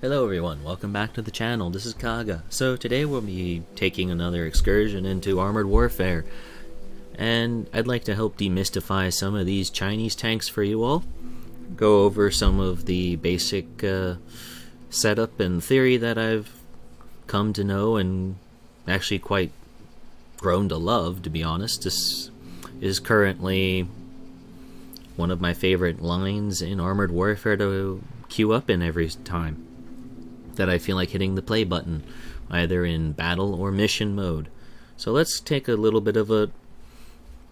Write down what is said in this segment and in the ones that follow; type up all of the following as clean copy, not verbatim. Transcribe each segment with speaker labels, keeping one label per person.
Speaker 1: Hello everyone, welcome back to the channel. This is Kaga. So today we'll be taking another excursion into armored warfare, and I'd like to help demystify some of these Chinese tanks for you all. Go over some of the basic setup and theory that I've come to know and actually quite grown to love, to be honest. This is currently one of my favorite lines in armored warfare to queue up in every time that I feel like hitting the play button, either in battle or mission mode. So let's take a little bit of a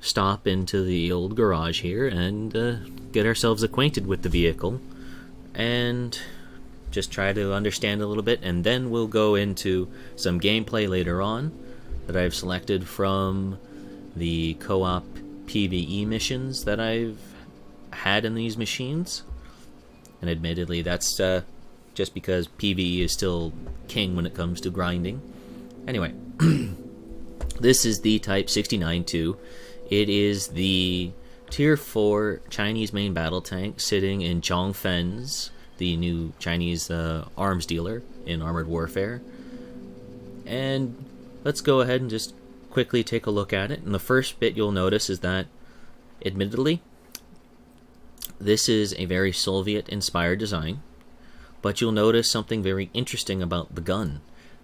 Speaker 1: stop into the old garage here and get ourselves acquainted with the vehicle and just try to understand a little bit, and then we'll go into some gameplay later on that I've selected from the co-op PvE missions that I've had in these machines. And admittedly, that's just because PvE is still king when it comes to grinding. Anyway, this is the Type 69-2. It is the Tier 4 Chinese main battle tank sitting in Zhongfen's, the new Chinese arms dealer in armored warfare. And let's go ahead and just quickly take a look at it. And the first bit you'll notice is that, admittedly, this is a very Soviet-inspired design. But you'll notice something very interesting about the gun.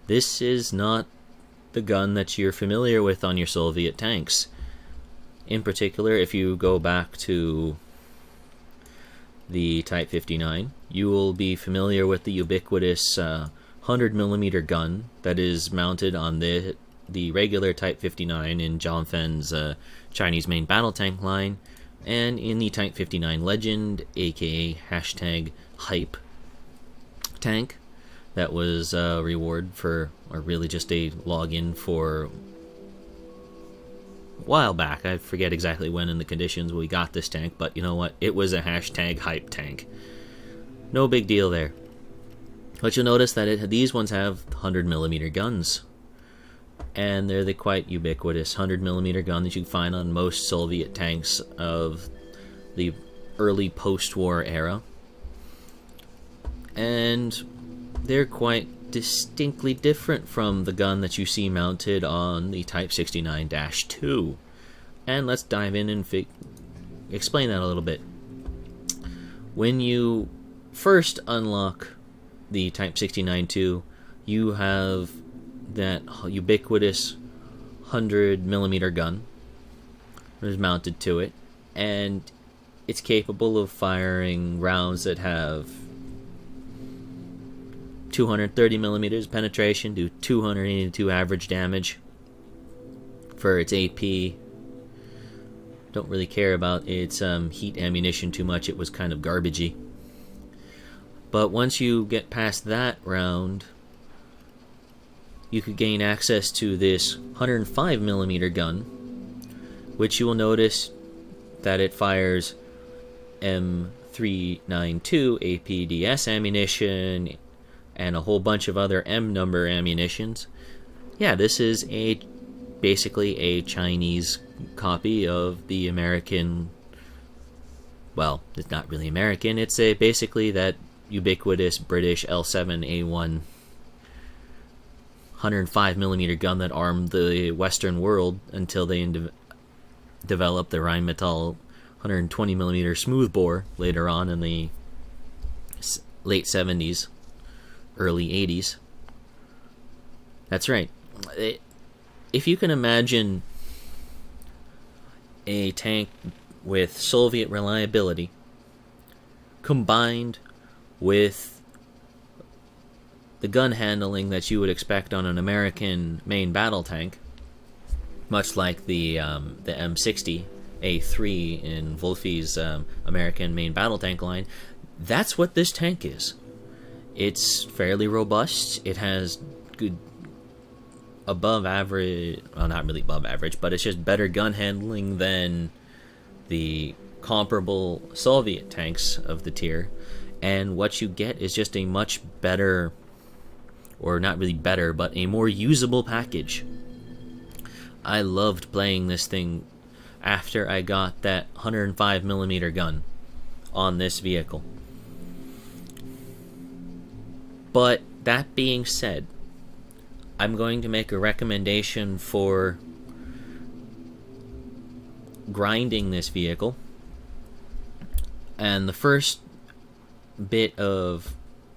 Speaker 1: This is not the gun that you're familiar with on your Soviet tanks. In particular, if you go back to the Type 59, you will be familiar with the ubiquitous 100mm gun that is mounted on the regular Type 59 in Zhongfen's Chinese main battle tank line, and in the Type 59 Legend, aka #hype tank, that was a reward for, or really just a login for a while back. I forget exactly when in the conditions we got this tank, but you know what? It was a #hype tank. No big deal there. But you'll notice that these ones have 100mm guns. And they're the quite ubiquitous 100mm gun that you can find on most Soviet tanks of the early post-war era. And they're quite distinctly different from the gun that you see mounted on the Type 69-2. And let's dive in and explain that a little bit. When you first unlock the Type 69-2, you have that ubiquitous 100mm gun that is mounted to it, and it's capable of firing rounds that have 230mm penetration, do 282 average damage for its AP. Don't really care about its heat ammunition too much. It was kind of garbagey. But once you get past that round, you could gain access to this 105mm gun, which you will notice that it fires M392 APDS ammunition and a whole bunch of other M number ammunitions. Yeah, this is basically a Chinese copy of the American, well, it's not really American, it's basically that ubiquitous British L7A1 105mm gun that armed the Western world until they developed the Rheinmetall 120mm smoothbore later on in the late 70s, early 80s. That's right. If you can imagine a tank with Soviet reliability combined with the gun handling that you would expect on an American main battle tank, much like the M60 A3 in Wolfie's American main battle tank line, that's what this tank is. It's fairly robust. It has good above average, well, not really above average, but it's just better gun handling than the comparable Soviet tanks of the tier. And what you get is just a much better, or not really better, but a more usable package. I loved playing this thing after I got that 105mm gun on this vehicle. But that being said, I'm going to make a recommendation for grinding this vehicle. And the first bit of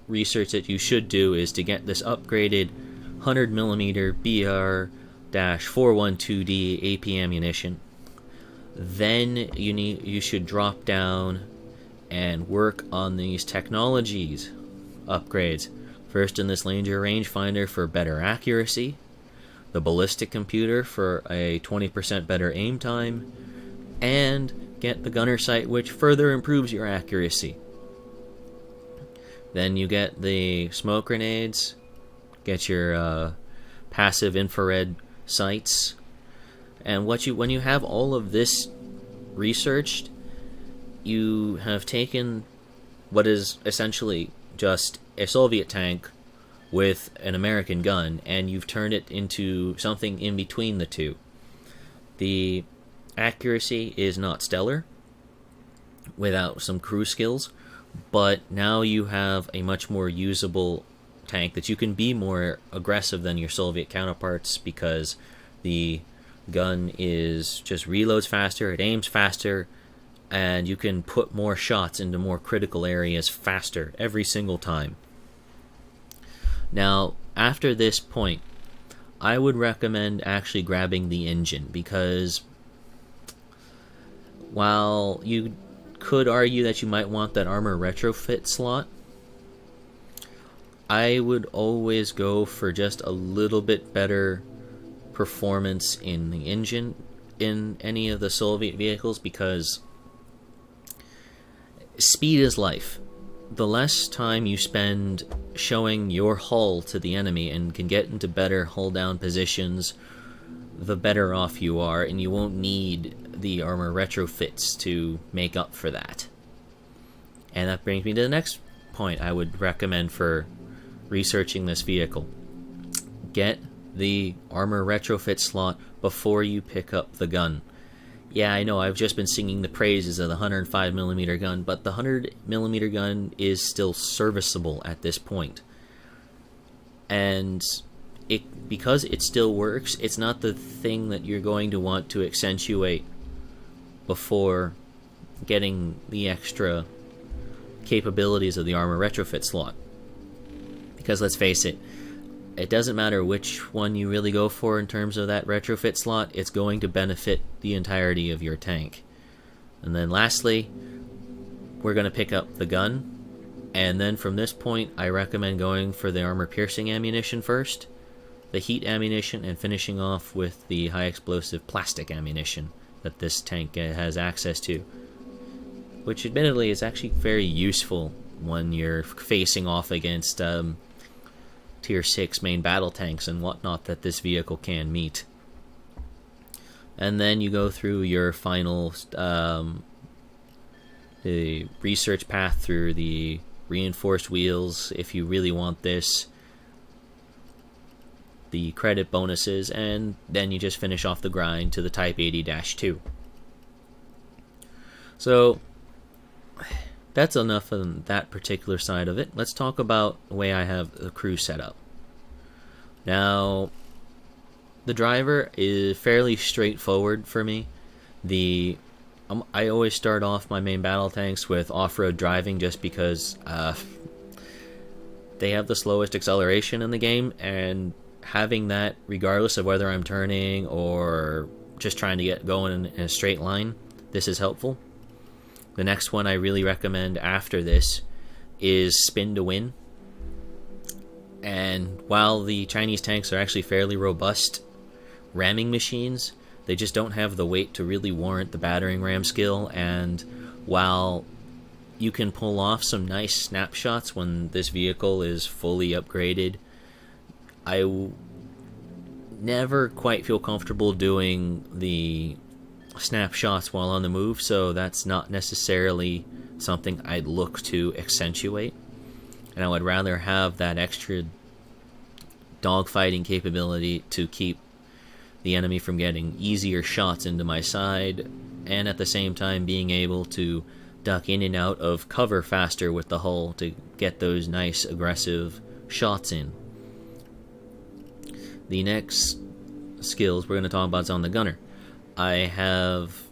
Speaker 1: research that you should do is to get this upgraded 100mm BR-412D AP ammunition. Then you should drop down and work on these technologies upgrades. First in this Langer rangefinder for better accuracy, the ballistic computer for a 20% better aim time, and get the gunner sight, which further improves your accuracy. Then you get the smoke grenades, get your passive infrared sights, and when you have all of this researched, you have taken what is essentially just a Soviet tank with an American gun, and you've turned it into something in between the two. The accuracy is not stellar without some crew skills, but now you have a much more usable tank that you can be more aggressive than your Soviet counterparts, because the gun is just reloads faster, it aims faster, and you can put more shots into more critical areas faster every single time. Now, after this point, I would recommend actually grabbing the engine, because while you could argue that you might want that armor retrofit slot, I would always go for just a little bit better performance in the engine in any of the Soviet vehicles, because speed is life. The less time you spend showing your hull to the enemy and can get into better hull down positions, the better off you are, and you won't need the armor retrofits to make up for that. And that brings me to the next point I would recommend for researching this vehicle. Get the armor retrofit slot before you pick up the gun. Yeah, I know, I've just been singing the praises of the 105mm gun, but the 100mm gun is still serviceable at this point. And because it still works, it's not the thing that you're going to want to accentuate before getting the extra capabilities of the armor retrofit slot. Because let's face it, it doesn't matter which one you really go for in terms of that retrofit slot, it's going to benefit the entirety of your tank. And then lastly, we're going to pick up the gun, and then from this point I recommend going for the armor piercing ammunition first, the heat ammunition, and finishing off with the high explosive plastic ammunition that this tank has access to, which admittedly is actually very useful when you're facing off against Tier 6 main battle tanks and whatnot that this vehicle can meet. And then you go through your final the research path through the reinforced wheels, if you really want this, the credit bonuses, and then you just finish off the grind to the Type 80-2. So that's enough on that particular side of it. Let's talk about the way I have the crew set up. Now, the driver is fairly straightforward for me. I always start off my main battle tanks with off-road driving, just because they have the slowest acceleration in the game, and having that, regardless of whether I'm turning or just trying to get going in a straight line, this is helpful. The next one I really recommend after this is spin to win. And while the Chinese tanks are actually fairly robust ramming machines, they just don't have the weight to really warrant the battering ram skill. And while you can pull off some nice snapshots when this vehicle is fully upgraded, I never quite feel comfortable doing the snapshots while on the move, so that's not necessarily something I'd look to accentuate. And I would rather have that extra dogfighting capability to keep the enemy from getting easier shots into my side, and at the same time being able to duck in and out of cover faster with the hull to get those nice aggressive shots in. The next skills we're going to talk about is on the gunner. I have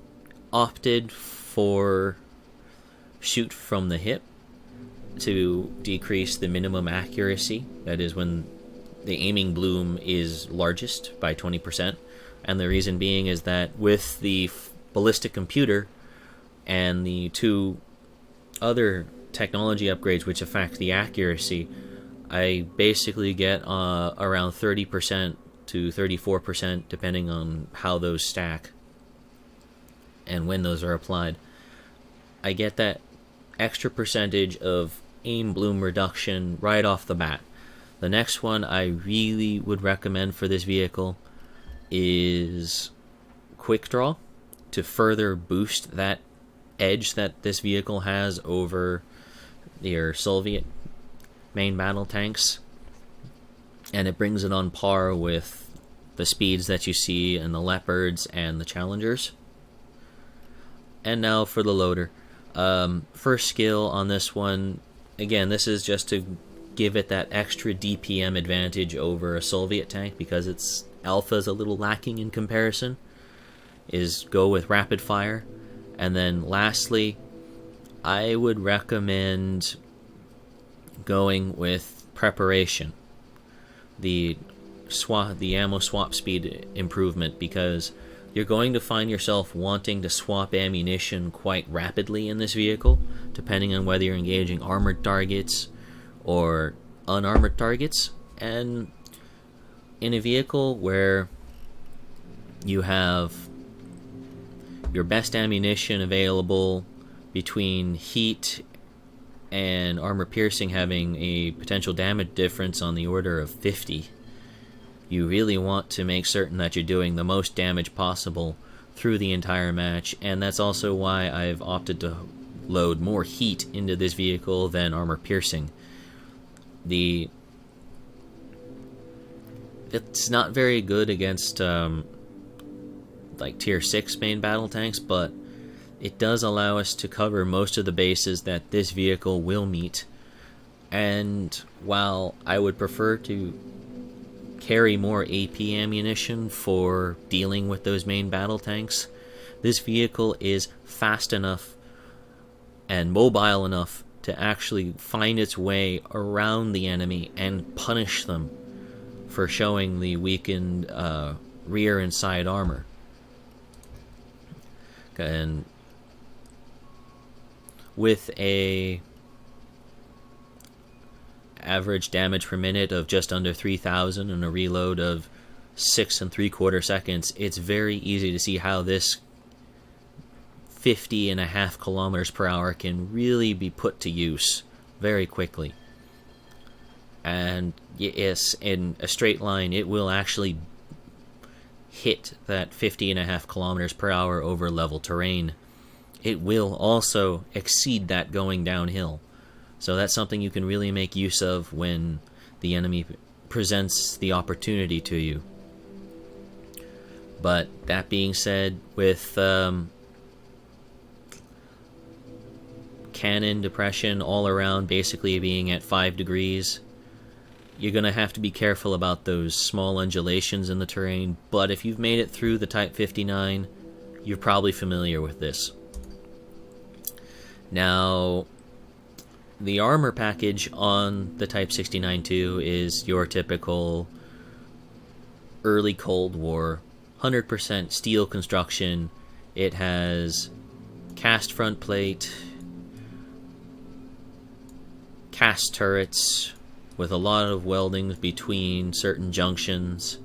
Speaker 1: opted for shoot from the hip to decrease the minimum accuracy. That is when the aiming bloom is largest by 20%. And the reason being is that with the ballistic computer and the two other technology upgrades which affect the accuracy, I basically get around 30% to 34% depending on how those stack and when those are applied. I get that extra percentage of aim bloom reduction right off the bat. The next one I really would recommend for this vehicle is Quick Draw, to further boost that edge that this vehicle has over your Soviet main battle tanks, and it brings it on par with the speeds that you see in the Leopards and the Challengers. And now for the loader. First skill on this one, again, this is just to give it that extra DPM advantage over a Soviet tank because its alpha is a little lacking in comparison, is go with rapid fire. And then lastly, I would recommend going with preparation, the ammo swap speed improvement, because you're going to find yourself wanting to swap ammunition quite rapidly in this vehicle, depending on whether you're engaging armored targets or unarmored targets. And in a vehicle where you have your best ammunition available between heat and armor piercing having a potential damage difference on the order of 50, you really want to make certain that you're doing the most damage possible through the entire match. And that's also why I've opted to load more heat into this vehicle than armor piercing. It's not very good against like tier 6 main battle tanks, but it does allow us to cover most of the bases that this vehicle will meet. And while I would prefer to carry more AP ammunition for dealing with those main battle tanks, this vehicle is fast enough and mobile enough to actually find its way around the enemy and punish them for showing the weakened rear and side armor. And with a average damage per minute of just under 3,000 and a reload of 6 3/4 seconds, it's very easy to see how this 50.5 kilometers per hour can really be put to use very quickly. And yes, in a straight line, it will actually hit that 50.5 kilometers per hour over level terrain. It will also exceed that going downhill. So that's something you can really make use of when the enemy presents the opportunity to you. But that being said, with cannon depression all around basically being at 5 degrees, you're going to have to be careful about those small undulations in the terrain. But if you've made it through the Type 59, you're probably familiar with this. Now, the armor package on the Type 69-2 is your typical early Cold War 100% steel construction. It has cast front plate, cast turrets with a lot of welding between certain junctions,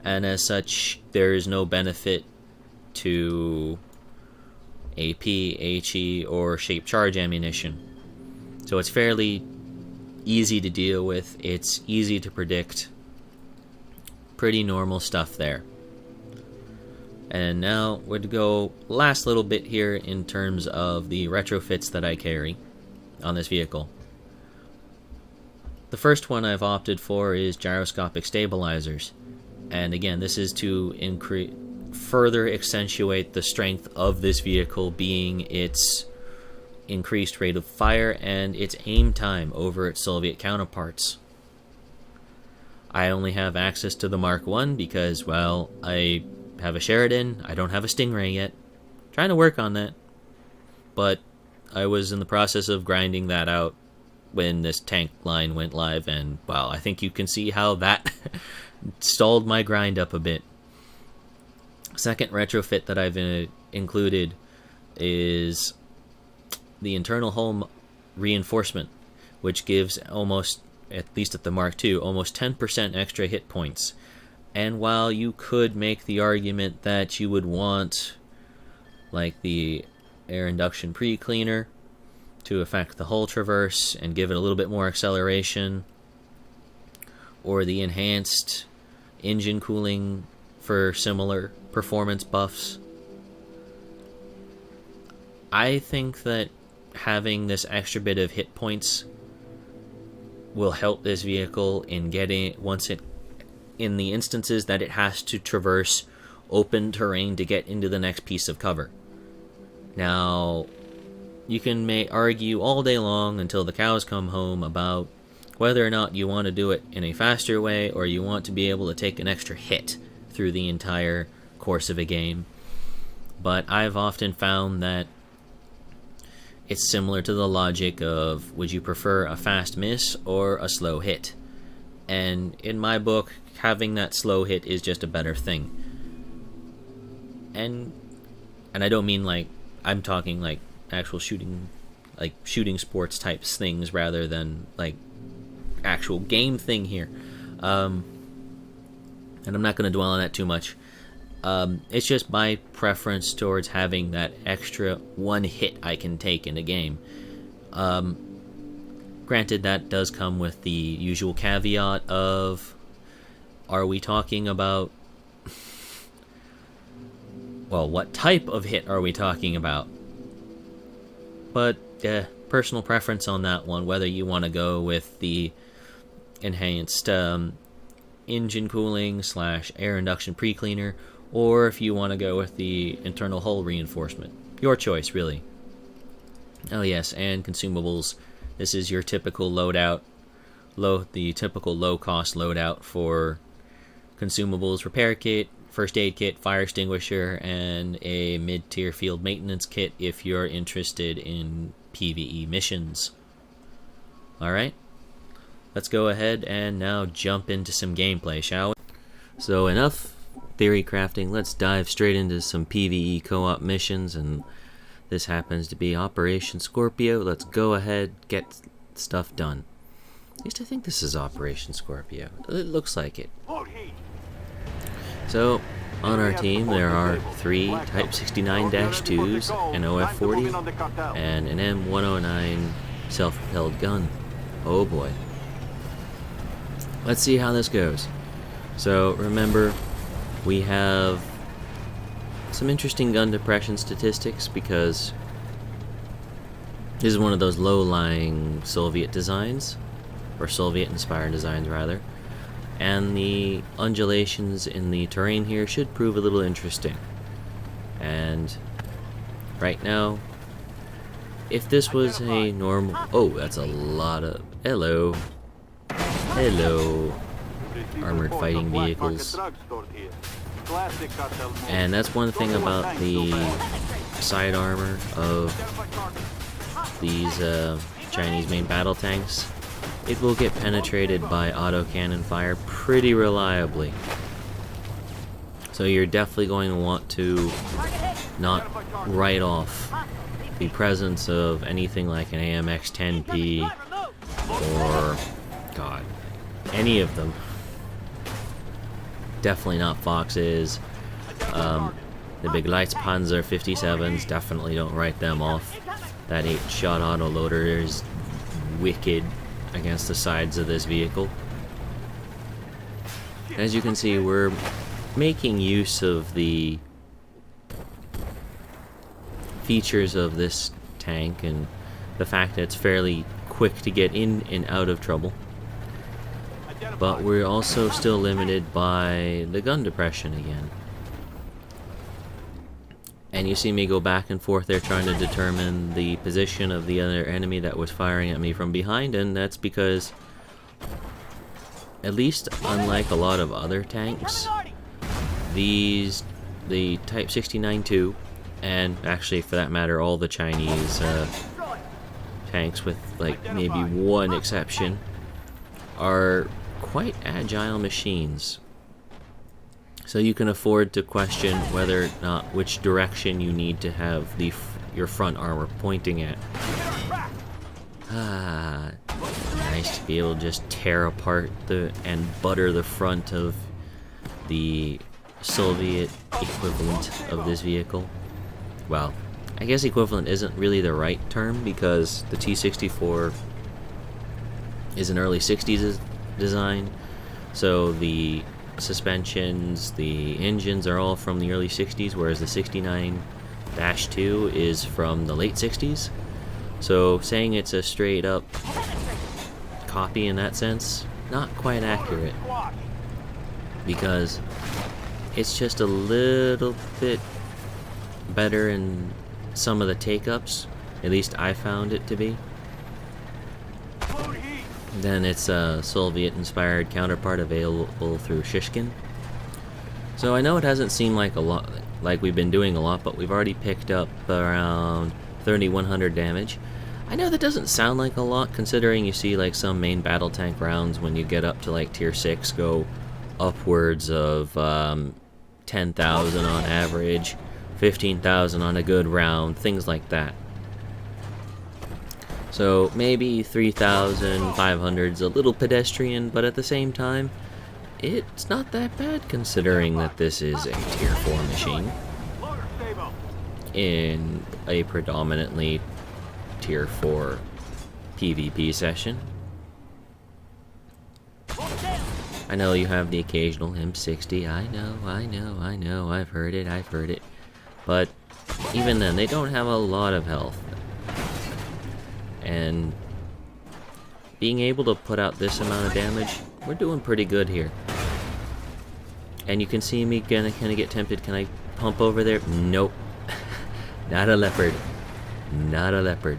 Speaker 1: and as such there is no benefit to AP, HE, or shape charge ammunition. So it's fairly easy to deal with, it's easy to predict, pretty normal stuff there. And now we're to go last little bit here in terms of the retrofits that I carry on this vehicle. The first one I've opted for is Gyroscopic Stabilizers. And again, this is to further accentuate the strength of this vehicle, being its increased rate of fire and its aim time over its Soviet counterparts. I only have access to the Mark 1 because, well, I have a Sheridan, I don't have a Stingray yet. Trying to work on that. But I was in the process of grinding that out when this tank line went live, and, well, I think you can see how that stalled my grind up a bit. Second retrofit that I've included is the internal hull reinforcement, which gives almost, at least at the Mark II, almost 10% extra hit points. And while you could make the argument that you would want, like, the air induction pre-cleaner to affect the hull traverse and give it a little bit more acceleration, or the enhanced engine cooling for similar performance buffs, I think that having this extra bit of hit points will help this vehicle in getting, once it, in the instances that it has to traverse open terrain to get into the next piece of cover. Now, you can argue all day long until the cows come home about whether or not you want to do it in a faster way or you want to be able to take an extra hit through the entire course of a game. But I've often found that it's similar to the logic of, would you prefer a fast miss or a slow hit? And in my book, having that slow hit is just a better thing. And I don't mean like, I'm talking like actual shooting, like shooting sports types things rather than like actual game thing here. And I'm not going to dwell on that too much. It's just my preference towards having that extra one hit I can take in a game. Granted, that does come with the usual caveat of, are we talking about, well, what type of hit are we talking about? But personal preference on that one, whether you want to go with the enhanced engine cooling / air induction pre-cleaner, or if you want to go with the internal hull reinforcement. Your choice, really. Oh yes, and consumables. This is your typical loadout, the typical low-cost loadout for consumables: repair kit, first aid kit, fire extinguisher, and a mid-tier field maintenance kit if you're interested in PvE missions. Alright, let's go ahead and now jump into some gameplay, shall we? So enough theory crafting, let's dive straight into some PvE co-op missions, and this happens to be Operation Scorpio. Let's go ahead, get stuff done. At least I think this is Operation Scorpio. It looks like it. So, on our team there are 3 Type 69-2s, an OF-40, and an M109 self-propelled gun. Oh boy. Let's see how this goes. So, remember, we have some interesting gun depression statistics because this is one of those low-lying Soviet designs, or Soviet-inspired designs rather, and the undulations in the terrain here should prove a little interesting. And right now, if this was a normal... Oh, that's a lot of... Hello. Armored fighting vehicles. And that's one thing about the side armor of these Chinese main battle tanks. It will get penetrated by autocannon fire pretty reliably. So you're definitely going to want to not write off the presence of anything like an AMX-10P or, God, any of them. Definitely not Foxes. The big Lights Panzer 57s, definitely don't write them off. That 8-shot autoloader is wicked against the sides of this vehicle. As you can see, we're making use of the features of this tank and the fact that it's fairly quick to get in and out of trouble. But we're also still limited by the gun depression again. And you see me go back and forth there trying to determine the position of the other enemy that was firing at me from behind, and that's because at least unlike a lot of other tanks, the Type 69-2, and actually for that matter all the Chinese tanks with like maybe one exception, are quite agile machines. So you can afford to question whether or not which direction you need to have your front armor pointing at. Nice to be able to just tear apart and butter the front of the Soviet equivalent of this vehicle. Well, I guess equivalent isn't really the right term because the T-64 is an early 60s design, so the suspensions, the engines are all from the early 60s, whereas the 69-2 is from the late 60s. So saying it's a straight up copy in that sense, not quite accurate, because it's just a little bit better in some of the take-ups, at least I found it to be, than its Soviet-inspired counterpart available through Shishkin. So I know it hasn't seemed like a lot, like we've been doing a lot, but we've already picked up around 3,100 damage. I know that doesn't sound like a lot, considering you see like some main battle tank rounds when you get up to like tier 6 go upwards of 10,000 on average, 15,000 on a good round, things like that. So maybe 3,500's a little pedestrian, but at the same time, it's not that bad considering that this is a tier 4 machine in a predominantly tier 4 PvP session. I know you have the occasional M60, I know, I've heard it. But even then, they don't have a lot of health. And being able to put out this amount of damage, we're doing pretty good here. And you can see me kind of get tempted. Can I pump over there? Nope. Not a leopard. Not a leopard.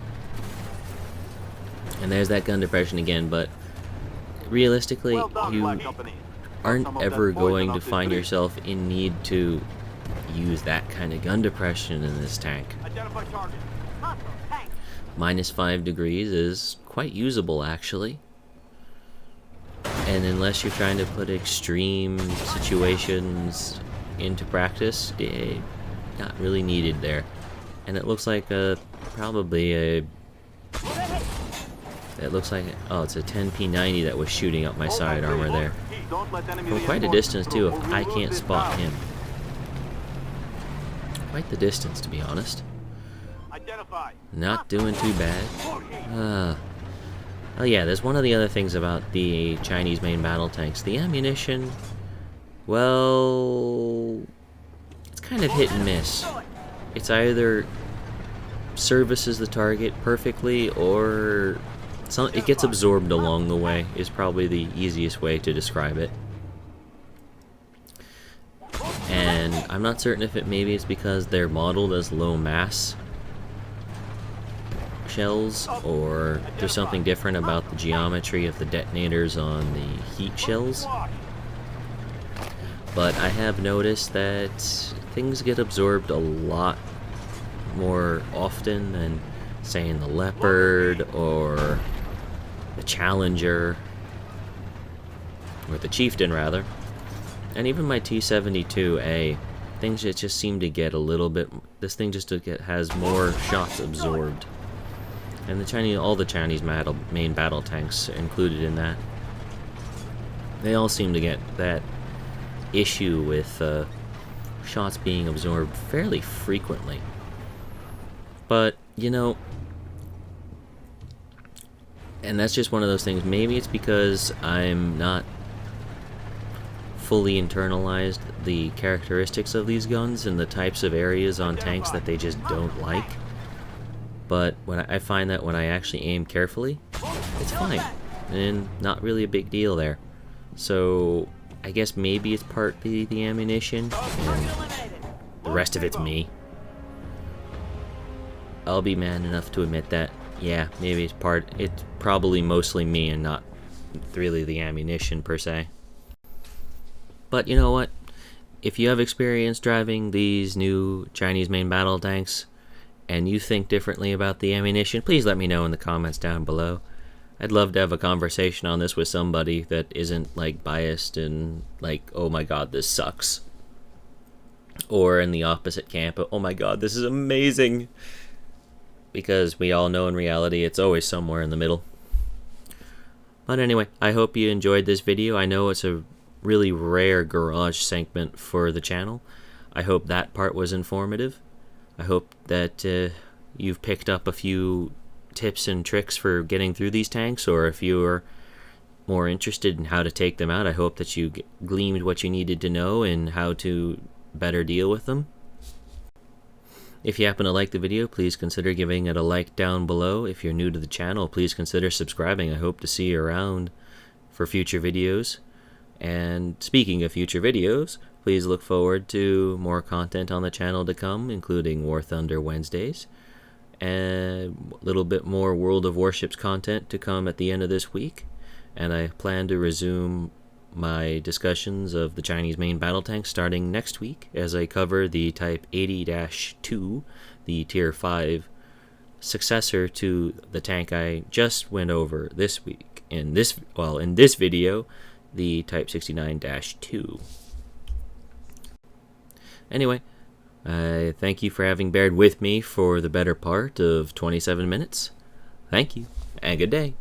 Speaker 1: And there's that gun depression again, but realistically, you aren't ever going to find yourself in need to use that kind of gun depression in this tank. -5 degrees is quite usable, actually. And unless you're trying to put extreme situations into practice, not really needed there. And it looks like probably a... It looks like... Oh, it's a 10p90 that was shooting up my side armor there. From quite a distance, too, if I can't spot him. Quite the distance, to be honest. Not doing too bad. Oh yeah, there's one of the other things about the Chinese main battle tanks. The ammunition, well, it's kind of hit and miss. It's either services the target perfectly, or it gets absorbed along the way, is probably the easiest way to describe it. And I'm not certain if maybe it's because they're modeled as low mass shells, or there's something different about the geometry of the detonators on the heat shells. But I have noticed that things get absorbed a lot more often than, say, in the Leopard or the Challenger, or the Chieftain rather, and even my T-72A. Things just seem to get a little bit. This thing just has more shots absorbed. And all the Chinese main battle tanks included in that, they all seem to get that issue with shots being absorbed fairly frequently. But, you know, and that's just one of those things. Maybe it's because I'm not fully internalized the characteristics of these guns and the types of areas on tanks that they just don't like. But I find that when I actually aim carefully, it's fine, and not really a big deal there. So I guess maybe it's partly the ammunition, and the rest of it's me. I'll be man enough to admit that. Yeah, maybe it's probably mostly me and not really the ammunition per se. But you know what? If you have experience driving these new Chinese main battle tanks, and you think differently about the ammunition, please let me know in the comments down below. I'd love to have a conversation on this with somebody that isn't like biased and like, oh my god, this sucks. Or in the opposite camp, oh my god, this is amazing. Because we all know in reality it's always somewhere in the middle. But anyway, I hope you enjoyed this video. I know it's a really rare garage segment for the channel. I hope that part was informative. I hope that you've picked up a few tips and tricks for getting through these tanks, or if you're more interested in how to take them out, I hope that you gleaned what you needed to know and how to better deal with them. If you happen to like the video, please consider giving it a like down below. If you're new to the channel, please consider subscribing. I hope to see you around for future videos. And speaking of future videos, please look forward to more content on the channel to come, including War Thunder Wednesdays, and a little bit more World of Warships content to come at the end of this week. And I plan to resume my discussions of the Chinese main battle tanks starting next week as I cover the Type 80-2, the Tier 5 successor to the tank I just went over this week. In this video, the Type 69-2. Anyway, I thank you for having bared with me for the better part of 27 minutes. Thank you, and good day.